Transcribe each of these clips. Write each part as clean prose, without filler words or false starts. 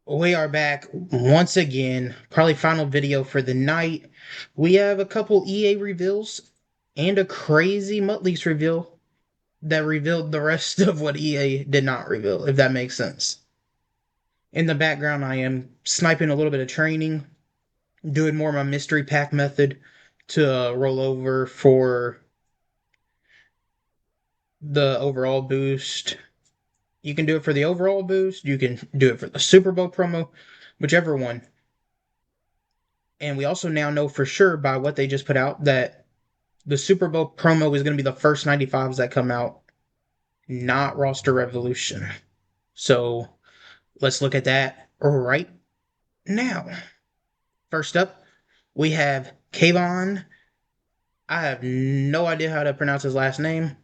We are back once again. Probably final video for the night. We have a couple EA reveals and a crazy Muttley's reveal that revealed the rest of what EA did not reveal, if that makes sense. In the background, I am sniping a little bit of training, doing more of my mystery pack method to roll over for the overall boost. You can do it for the overall boost, you can do it for the Super Bowl promo, whichever one. And we also now know for sure by what they just put out that the Super Bowl promo is going to be the first 95s that come out, not roster revolution. So let's look at that right now. First up, we have Kayvon. I have no idea how to pronounce his last name,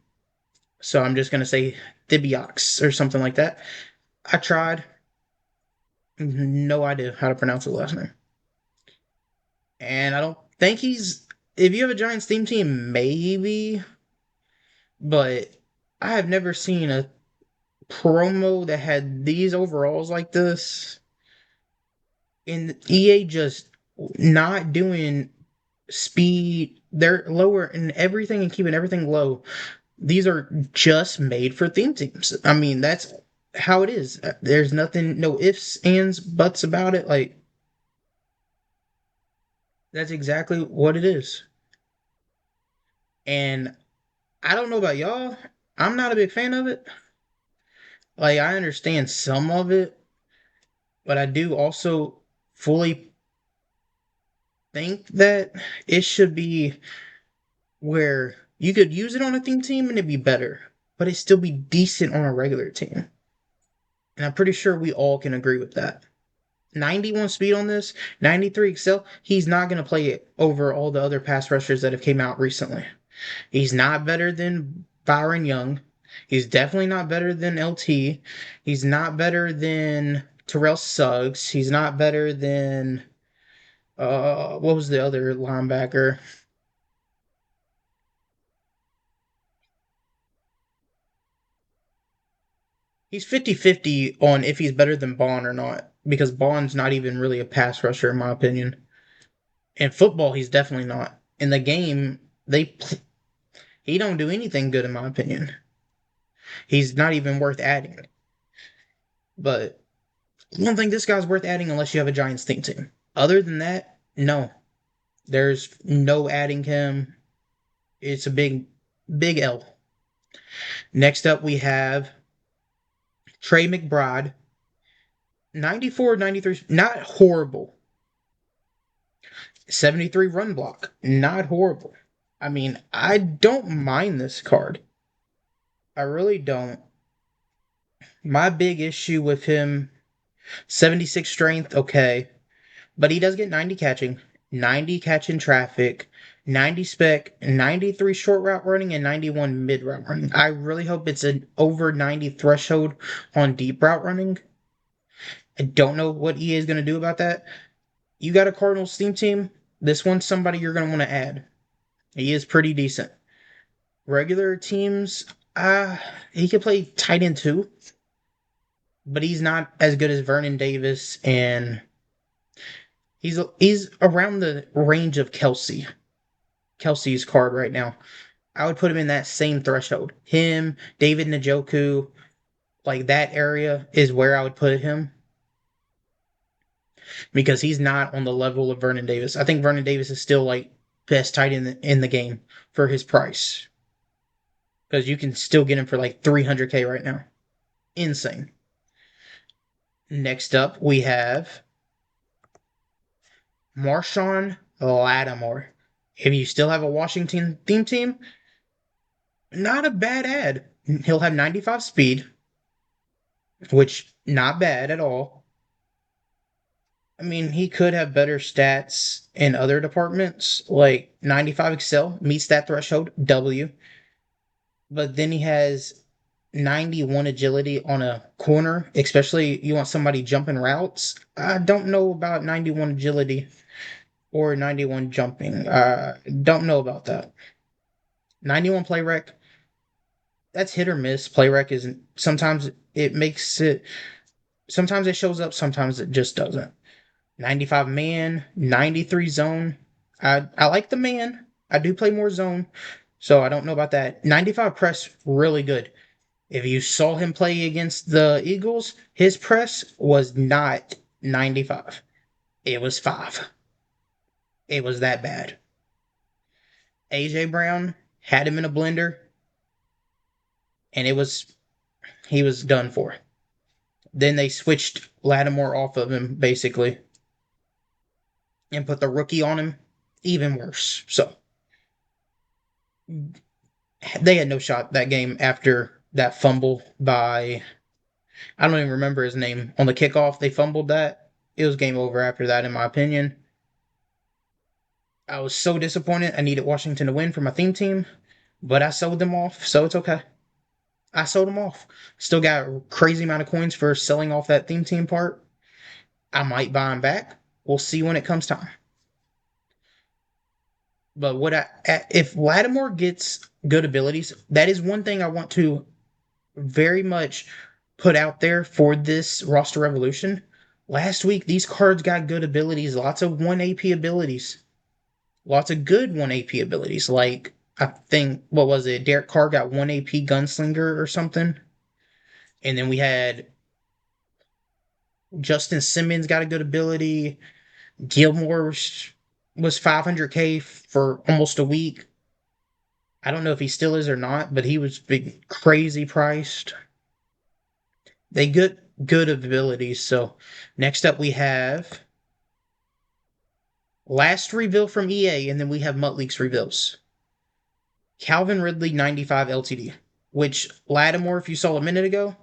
so I'm just going to say Thibiox or something like that. I tried. No idea how to pronounce his last name. And I don't think he's. If you have a Giants theme team, maybe. But I have never seen a promo that had these overalls like this. And EA just not doing speed. They're lowering everything and keeping everything low. These are just made for theme teams. I mean, that's how it is. There's nothing, no ifs, ands, buts about it. Like, that's exactly what it is. And I don't know about y'all. I'm not a big fan of it. Like, I understand some of it, but I do also fully think that it should be where you could use it on a theme team and it'd be better, but it still be decent on a regular team. And I'm pretty sure we all can agree with that. 91 speed on this, 93 excel. He's not going to play it over all the other pass rushers that have came out recently. He's not better than Byron Young. He's definitely not better than LT. He's not better than Terrell Suggs. He's not better than what was the other linebacker? He's 50-50 on if he's better than Bond or not, because Bond's not even really a pass rusher, in my opinion. In football, he's definitely not. In the game, he don't do anything good, in my opinion. He's not even worth adding. But I don't think this guy's worth adding unless you have a Giants theme team. Other than that, no. There's no adding him. It's a big L. Next up, we have Trey McBride. 94, 93, not horrible. 73 run block, not horrible. I mean, I don't mind this card. I really don't. My big issue with him, 76 strength, okay. But he does get 90 catching traffic, 90 spec, 93 short route running, and 91 mid route running. I really hope it's an over 90 threshold on deep route running. I don't know what EA is going to do about that. You got a Cardinals theme team. This one's somebody you're going to want to add. He is pretty decent. Regular teams, he could play tight end too, but he's not as good as Vernon Davis, and he's around the range of Kelsey's card right now. I would put him in that same threshold. Him, David Njoku, like that area is where I would put him because he's not on the level of Vernon Davis. I think Vernon Davis is still like best tight end in the game for his price because you can still get him for like 300K right now. Insane. Next up, we have Marshawn Lattimore. If you still have a Washington theme team, not a bad ad. He'll have 95 speed, which not bad at all. I mean, he could have better stats in other departments, like 95 excel meets that threshold, W. But then he has 91 agility on a corner, especially you want somebody jumping routes. I don't know about 91 agility or 91 jumping. Don't know about that. 91 play rec, that's hit or miss. Play rec isn't, sometimes it makes it Sometimes it shows up, sometimes it just doesn't. 95 man, 93 zone. I like the man. I do play more zone, so I don't know about that. 95 press, really good. If you saw him play against the Eagles, his press was not 95. It was 5. It was that bad. AJ Brown had him in a blender, and he was done for. Then they switched Lattimore off of him, basically, and put the rookie on him. Even worse. So they had no shot that game after that fumble by, I don't even remember his name, on the kickoff. They fumbled that. It was game over after that, in my opinion. I was so disappointed. I needed Washington to win for my theme team, but I sold them off, so it's okay. I sold them off. Still got a crazy amount of coins for selling off that theme team part. I might buy them back. We'll see when it comes time. But if Lattimore gets good abilities, that is one thing I want to very much put out there for this roster revolution. Last week, these cards got good abilities, lots of 1 AP abilities, lots of good 1 AP abilities. Like, I think, what was it? Derek Carr got 1 AP Gunslinger or something. And then we had Justin Simmons got a good ability. Gilmore was 500K for almost a week. I don't know if he still is or not, but he was big, crazy priced. They good abilities. So next up we have last reveal from EA, and then we have Mutt Leaks reveals. Calvin Ridley 95 LTD, which Lattimore, if you saw a minute ago,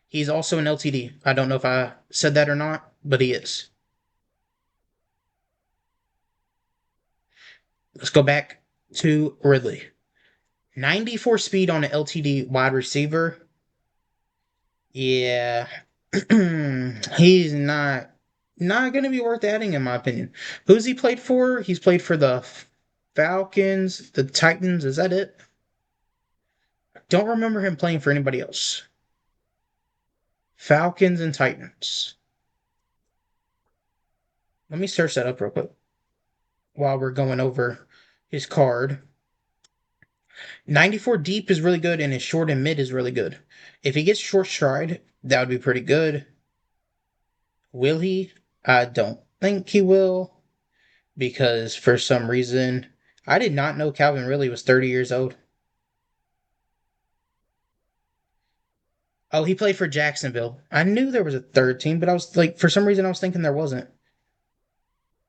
he's also an LTD. I don't know if I said that or not, but he is. Let's go back to Ridley. 94 speed on an LTD wide receiver. Yeah. He's not going to be worth adding in my opinion. Who's he played for? He's played for the Falcons, the Titans. Is that it? Don't remember him playing for anybody else. Falcons and Titans. Let me search that up real quick while we're going over his card. 94 deep is really good, and his short and mid is really good. If he gets short stride, that would be pretty good. Will he? I don't think he will, because for some reason, I did not know Calvin Ridley was 30 years old. Oh, he played for Jacksonville. I knew there was a third team, but I was like, for some reason, I was thinking there wasn't.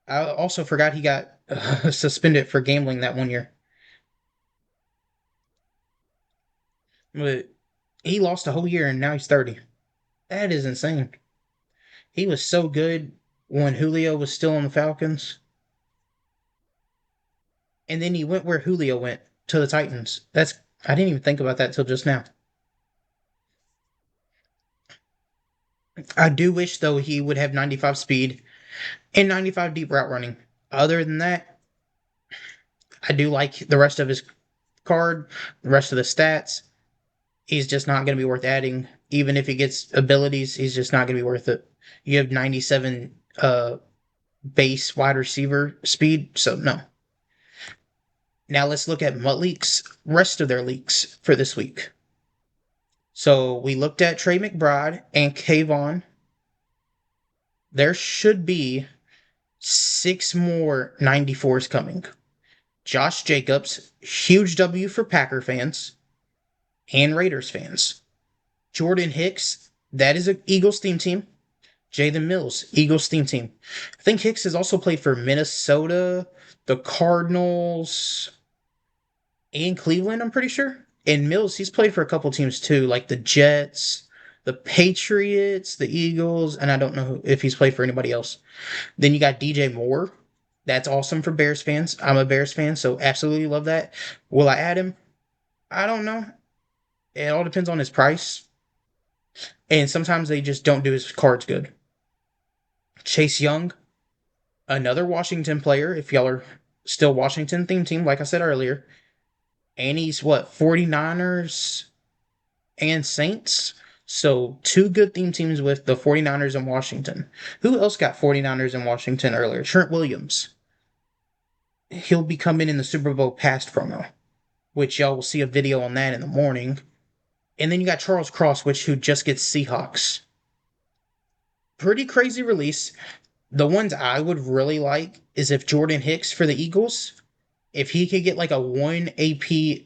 I also forgot he got suspended for gambling that 1 year. But he lost a whole year and now he's 30. That is insane. He was so good when Julio was still on the Falcons. And then he went where Julio went, to the Titans. I didn't even think about that till just now. I do wish though he would have 95 speed and 95 deep route running. Other than that, I do like the rest of his card, the rest of the stats. He's just not going to be worth adding. Even if he gets abilities, he's just not going to be worth it. You have 97 base wide receiver speed, so no. Now let's look at Mutt Leaks' rest of their leaks for this week. So we looked at Trey McBride and Kayvon. There should be 6 more 94s coming. Josh Jacobs, huge W for Packer fans and Raiders fans. Jordan Hicks, that is an Eagles theme team. Jalen Mills, Eagles theme team. I think Hicks has also played for Minnesota, the Cardinals, and Cleveland, I'm pretty sure. And Mills, he's played for a couple teams too, like the Jets, the Patriots, the Eagles, and I don't know if he's played for anybody else. Then you got DJ Moore. That's awesome for Bears fans. I'm a Bears fan, so absolutely love that. Will I add him? I don't know. It all depends on his price. And sometimes they just don't do his cards good. Chase Young, another Washington player, if y'all are still Washington theme team, like I said earlier. And he's what, 49ers and Saints? So, two good theme teams with the 49ers and Washington. Who else got 49ers and Washington earlier? Trent Williams. He'll be coming in the Super Bowl past promo, which y'all will see a video on that in the morning. And then you got Charles Cross, who just gets Seahawks. Pretty crazy release. The ones I would really like is if Jordan Hicks for the Eagles, if he could get like a 1 AP,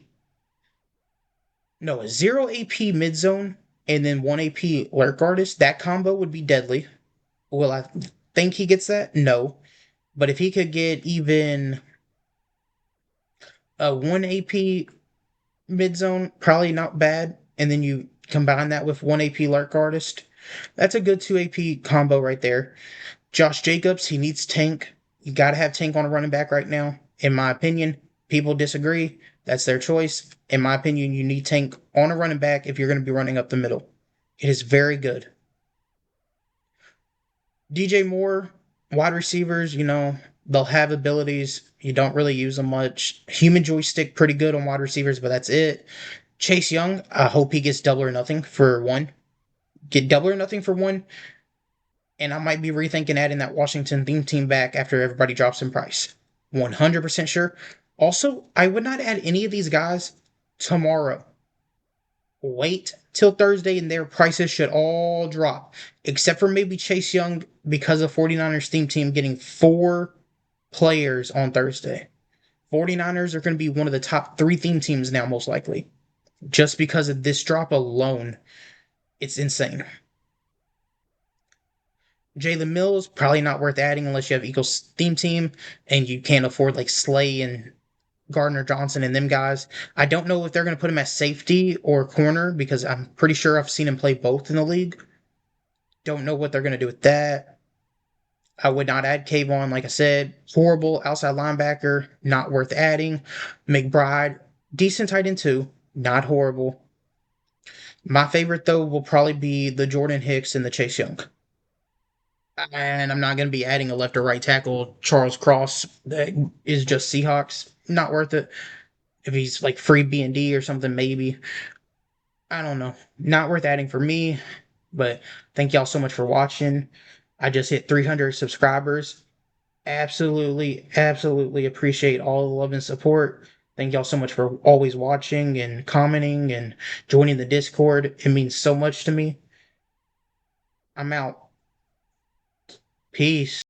no, a 0 AP mid zone and then 1 AP lurk artist, that combo would be deadly. Will I think he gets that? No. But if he could get even a 1 AP mid zone, probably not bad. And then you combine that with 1 AP lurk artist, that's a good 2 AP combo right there. Josh Jacobs, he needs Tank. You got to have Tank on a running back right now. In my opinion, people disagree. That's their choice. In my opinion, you need Tank on a running back if you're going to be running up the middle. It is very good. DJ Moore, wide receivers, they'll have abilities. You don't really use them much. Human joystick, pretty good on wide receivers, but that's it. Chase Young, I hope he gets double or nothing for one. Get double or nothing for one. And I might be rethinking adding that Washington theme team back after everybody drops in price. 100% sure. Also, I would not add any of these guys tomorrow. Wait till Thursday and their prices should all drop, except for maybe Chase Young because of 49ers theme team getting 4 players on Thursday. 49ers are going to be one of the top 3 theme teams now, most likely. Just because of this drop alone, it's insane. Jalen Mills, probably not worth adding unless you have Eagles theme team and you can't afford like Slay and Gardner Johnson and them guys. I don't know if they're going to put him as safety or corner because I'm pretty sure I've seen him play both in the league. Don't know what they're going to do with that. I would not add Kayvon, like I said. Horrible outside linebacker, not worth adding. McBride, decent tight end too, not horrible. My favorite though will probably be the Jordan Hicks and the Chase Young. And I'm not going to be adding a left or right tackle, Charles Cross, that is just Seahawks. Not worth it. If he's like free B&D or something, maybe. I don't know. Not worth adding for me. But thank y'all so much for watching. I just hit 300 subscribers. Absolutely, absolutely appreciate all the love and support. Thank y'all so much for always watching and commenting and joining the Discord. It means so much to me. I'm out. Peace.